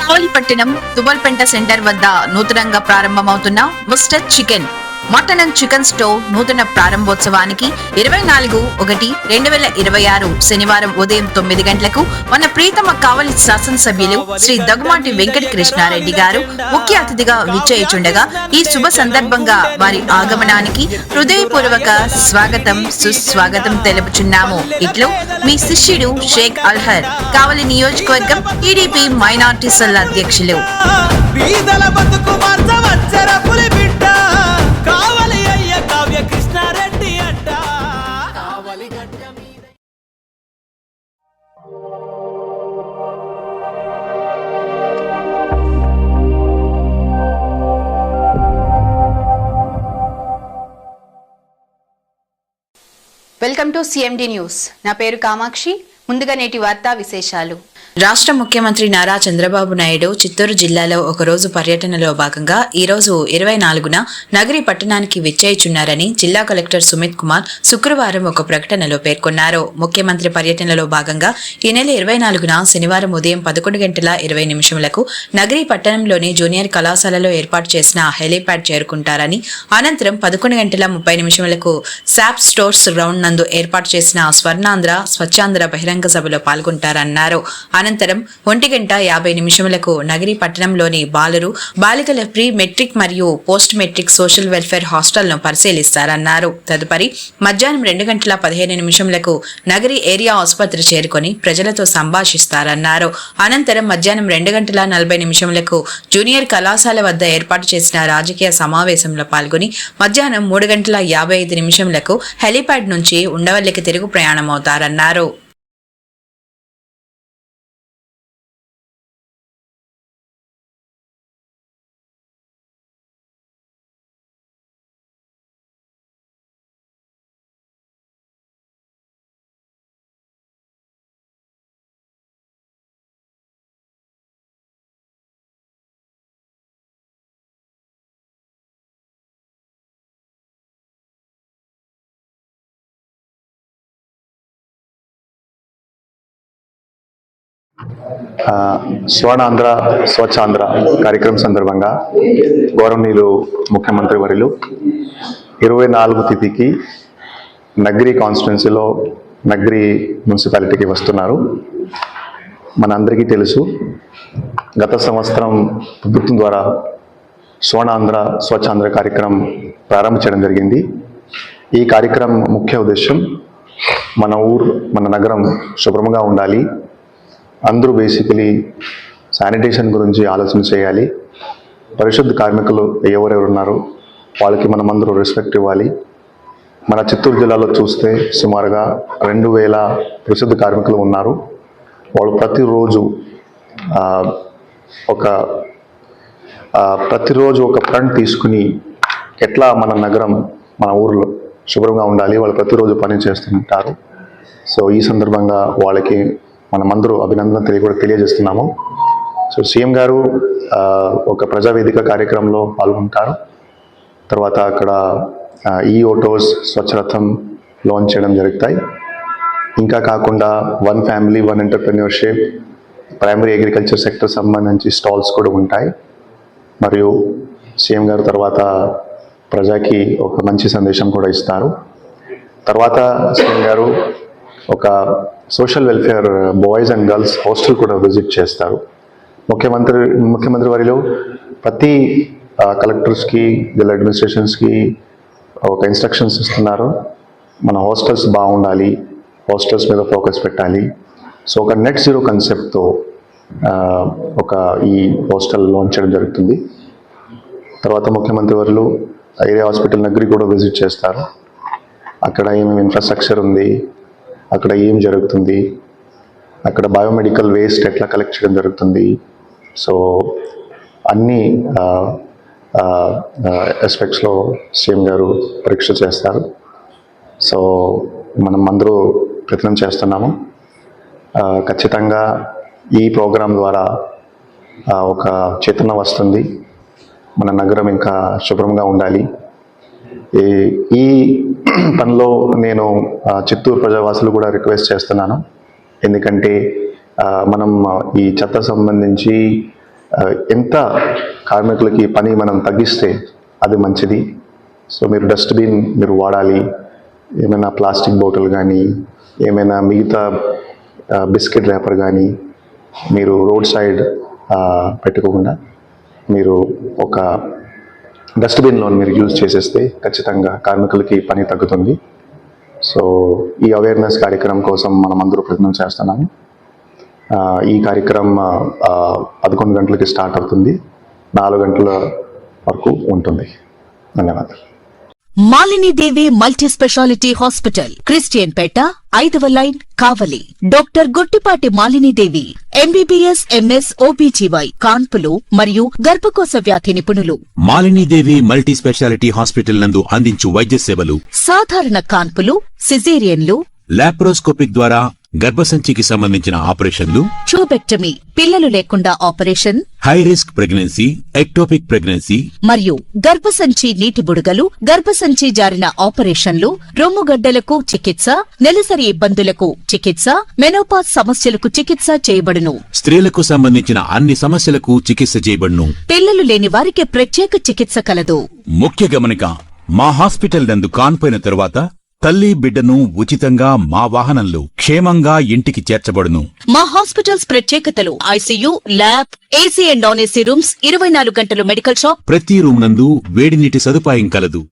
కావలిపట్టణం తువల్పెంట centre వద్ద నూతనంగా ప్రారంభమవుతున్న mister chicken mutton and chicken store నూతన ప్రారంభోత్సవానికి 24/1/2026 శనివారం ఉదయం 9 గంటలకు మన ప్రీతమ కావలి శాసనసభ్యులు శ్రీ దగ్గుమాటి వెంకట కృష్ణారెడ్డి గారు ముఖ్య అతిథిగా విచ్చేయుచుండగా ఈ శుభ సందర్భంగా వారి ఆగమనానికి హృదయపూర్వక స్వాగతం సుస్వాగతం తెలుపుచున్నాము. ఇట్లు మీ శిష్యుడు షేక్ అల్హర్, కావలి నియోజకవర్గం టీడీపీ మైనార్టీ సెల్ అధ్యక్షులు. Welcome to CMD news. నా పేరు కామాక్షి. ముందుగా నేటి వార్తా విశేషాలు. రాష్ట్ర ముఖ్యమంత్రి నారా చంద్రబాబు నాయుడు చిత్తూరు జిల్లాలో ఒకరోజు పర్యటనలో భాగంగా ఈరోజు 24న నగరి పట్టణానికి విచ్చేయుచున్నారని జిల్లా కలెక్టర్ సుమిత్ కుమార్ శుక్రవారం ఒక ప్రకటనలో పేర్కొన్నారు. ముఖ్యమంత్రి పర్యటనలో భాగంగా ఈ నెల 24న శనివారం ఉదయం 11:20 నగరి పట్టణంలోని జూనియర్ కళాశాలలో ఏర్పాటు చేసిన హెలీప్యాడ్ చేరుకుంటారని, అనంతరం 11:30 శాప్ స్టోర్స్ గ్రౌండ్ నందు ఏర్పాటు చేసిన స్వర్ణాంధ్ర స్వచ్ఛాంధ్ర బహిరంగ సభలో పాల్గొంటారన్నారు. అనంతరం 1:50 నగరి పట్టణంలోని బాలురు బాలికల ప్రీ మెట్రిక్ మరియు పోస్ట్ మెట్రిక్ సోషల్ వెల్ఫేర్ హాస్టల్ను పరిశీలిస్తారన్నారు. తదుపరి మధ్యాహ్నం 2:15 నగరి ఏరియా ఆసుపత్రి చేరుకొని ప్రజలతో సంభాషిస్తారన్నారు. అనంతరం మధ్యాహ్నం 2:40 జూనియర్ కళాశాల వద్ద ఏర్పాటు చేసిన రాజకీయ సమావేశంలో పాల్గొని మధ్యాహ్నం 3:55 హెలీప్యాడ్ నుంచి ఉండవల్లికి తిరుగు ప్రయాణమవుతారన్నారు. స్వర్ణాంధ్ర స్వచ్ఛాంధ్ర కార్యక్రమం సందర్భంగా గౌరవనీయులు ముఖ్యమంత్రి వర్యులు 24 తేదీకి నగరి కాన్స్టిట్యున్సీలో నగరి మున్సిపాలిటీకి వస్తున్నారు. మనందరికీ తెలుసు, గత సంవత్సరం ప్రభుత్వం ద్వారా స్వర్ణాంధ్ర స్వచ్ఛాంధ్ర కార్యక్రమం ప్రారంభించడం జరిగింది. ఈ కార్యక్రమం ముఖ్య ఉద్దేశం మన మన నగరం శుభ్రంగా ఉండాలి. అందరూ బేసికలీ శానిటేషన్ గురించి ఆలోచన చేయాలి. పరిశుద్ధ కార్మికులు ఎవరెవరు ఉన్నారో వాళ్ళకి మనం అందరూ రెస్పెక్ట్ ఇవ్వాలి. మన చిత్తూరు జిల్లాలో చూస్తే సుమారుగా 2000 పరిశుద్ధ కార్మికులు ఉన్నారు. వాళ్ళు ప్రతిరోజు ఒక ఫ్రంట్ తీసుకుని ఎట్లా మన నగరం మన ఊర్లో శుభ్రంగా ఉండాలి వాళ్ళు ప్రతిరోజు పని చేస్తుంటారు. సో ఈ సందర్భంగా వాళ్ళకి మనమందరూ అభినందన తెలియజేస్తున్నాము. సో సీఎం గారు ఒక ప్రజావేదిక కార్యక్రమంలో పాల్గొంటారు. తర్వాత అక్కడ ఈ ఆటోస్ స్వచ్ఛరథం లాంచ్ చేయడం జరుగుతాయి. ఇంకా కాకుండా 1 family 1 entrepreneurship, primary agriculture sector సంబంధించి స్టాల్స్ కూడా ఉంటాయి. మరియు సీఎం గారు తర్వాత ప్రజకి ఒక మంచి సందేశం కూడా ఇస్తారు. తర్వాత సీఎం గారు ఒక social welfare boys and girls hostel కూడా విజిట్ చేస్తారు. ముఖ్యమంత్రి వారిలో ప్రతి కలెక్టర్స్కి వీళ్ళ అడ్మినిస్ట్రేషన్స్కి ఒక ఇన్స్ట్రక్షన్స్ ఇస్తున్నారు. మన హాస్టల్స్ బాగుండాలి, హాస్టల్స్ మీద ఫోకస్ పెట్టాలి. సో ఒక నెట్ జీరో కాన్సెప్ట్తో ఒక ఈ హాస్టల్ లాంచ్ చేయడం జరుగుతుంది. తర్వాత ముఖ్యమంత్రి వారు ఏరియా హాస్పిటల్ నగరి కూడా విజిట్ చేస్తారు. అక్కడ ఏమేమి ఇన్ఫ్రాస్ట్రక్చర్ ఉంది, అక్కడ ఏం జరుగుతుంది, అక్కడ బయోమెడికల్ వేస్ట్ ఎట్లా కలెక్ట్ చేయడం జరుగుతుంది. సో అన్ని ఆస్పెక్ట్స్లో సీఎం గారు పరీక్ష చేస్తారు. సో మనం అందరూ ప్రయత్నం చేస్తున్నాము. ఖచ్చితంగా ఈ ప్రోగ్రాం ద్వారా ఒక చైతన్యం వస్తుంది. మన నగరం ఇంకా శుభ్రంగా ఉండాలి. ఈ పనిలో నేను చిత్తూరు ప్రజావాసులు కూడా రిక్వెస్ట్ చేస్తున్నాను. ఎందుకంటే మనం ఈ చెత్త సంబంధించి ఎంత కార్మికులకి పని మనం తగ్గిస్తే అది మంచిది. సో మీరు డస్ట్బిన్ మీరు వాడాలి. ఏమైనా ప్లాస్టిక్ బాటిల్ కానీ ఏమైనా మిగతా బిస్కెట్ ర్యాపర్ కానీ మీరు రోడ్ సైడ్ పెట్టుకోకుండా మీరు ఒక డస్ట్బిన్లో మీరు యూజ్ చేసేస్తే ఖచ్చితంగా కార్మికులకి పని తగ్గుతుంది. సో ఈ అవేర్నెస్ కార్యక్రమం కోసం మనం అందరూ ప్రయత్నం చేస్తున్నాము. ఈ కార్యక్రమం 11 గంటలకి స్టార్ట్ అవుతుంది, 4 గంటల వరకు ఉంటుంది. ధన్యవాదాలు. Malinidevi multi speciality hospital, Christian Peta, 5వ line, Kavali. Doctor Gottipati Malinidevi, MBBS, MS, OBGY, కాన్పులు మరియు గర్భకోశ వ్యాధి నిపుణులు. మాలినీదేవి మల్టీ స్పెషాలిటీ హాస్పిటల్ నందు అందించు వైద్య సేవలు: సాధారణ కాన్పులు, సిజేరియన్లు, లాప్రోస్కోపిక్ ద్వారా గర్భసంచికి సంబంధించిన ఆపరేషన్లు, ట్యూబెక్టమీ, పిల్లలు లేకుండా operation, high risk pregnancy, ectopic pregnancy మరియు గర్భసంచి నీటి బుడగలు, గర్భసంచి జారిన ఆపరేషన్లు, రొమ్ముగడ్డలకు చికిత్స, నెలసరి ఇబ్బందులకు చికిత్స, మెనోపాజ్ సమస్యలకు చికిత్స చేయబడును. స్త్రీలకు సంబంధించిన అన్ని సమస్యలకు చికిత్స చేయబడును. పిల్లలు లేని వారికి ప్రత్యేక చికిత్స కలదు. ముఖ్య గమనిక: మా హాస్పిటల్ నందు కాన్పోయిన తరువాత తల్లి బిడ్డను ఉచితంగా మా వాహనంలో క్షేమంగా ఇంటికి చేర్చబడును. మా హాస్పిటల్స్ ప్రత్యేకతలు: ICU, lab, AC and non AC rooms, 24 గంటలు మెడికల్ షాప్, ప్రతి రూమ్ నందు వేడి నీటి సదుపాయం కలదు.